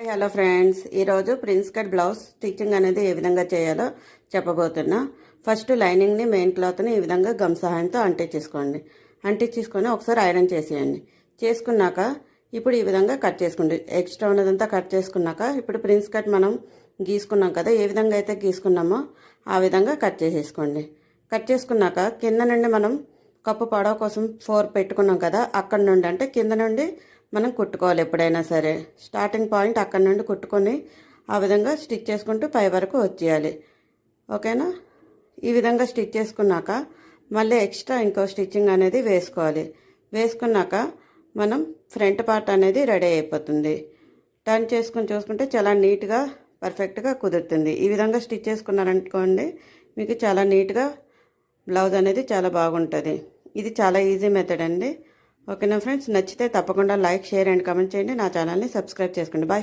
Hello friends, ఈరోజు prince cut blouse stitching అనేది ఏ విధంగా చేయాలో చెప్పబోతున్నా. ఫస్ట్ లైనింగ్ని మెయిన్ క్లాత్ని ఈ విధంగా గమ్ సహాయంతో అంటించేసుకొని ఒకసారి ఐరన్ చేసేయండి. చేసుకున్నాక ఇప్పుడు ఈ విధంగా కట్ చేసుకోండి. ఎక్స్ట్రా ఉన్నదంతా కట్ చేసుకున్నాక ఇప్పుడు ప్రిన్స్ కట్ మనం గీసుకున్నాం కదా, ఏ విధంగా అయితే గీసుకున్నామో ఆ విధంగా కట్ చేసేసుకోండి. కట్ చేసుకున్నాక కింద నుండి మనం కప్పు పొడవు కోసం 4 పెట్టుకున్నాం కదా, అక్కడ నుండి అంటే కింద నుండి మనం కుట్టుకోవాలి. ఎప్పుడైనా సరే స్టార్టింగ్ పాయింట్ అక్కడ నుండి కుట్టుకొని ఆ విధంగా స్టిచ్ చేసుకుంటూ పై వరకు వచ్చేయాలి. ఓకేనా? ఈ విధంగా స్టిచ్ చేసుకున్నాక మళ్ళీ ఎక్స్ట్రా ఇంకో స్టిచ్చింగ్ అనేది వేసుకోవాలి. వేసుకున్నాక మనం ఫ్రంట్ పార్ట్ అనేది రెడీ అయిపోతుంది. టర్న్ చేసుకుని చూసుకుంటే చాలా నీట్గా పర్ఫెక్ట్గా కుదురుతుంది. ఈ విధంగా స్టిచ్ చేసుకున్నారనుకోండి, మీకు చాలా నీట్గా బ్లౌజ్ అనేది చాలా బాగుంటుంది. ఇది చాలా ఈజీ మెథడ్ అండి. ఓకేనా ఫ్రెండ్స్, నచ్చితే తప్పకుండా లైక్, షేర్ అండ్ కామెంట్ చేయండి. నా ఛానల్ని సబ్స్క్రైబ్ చేసుకోండి. బాయ్.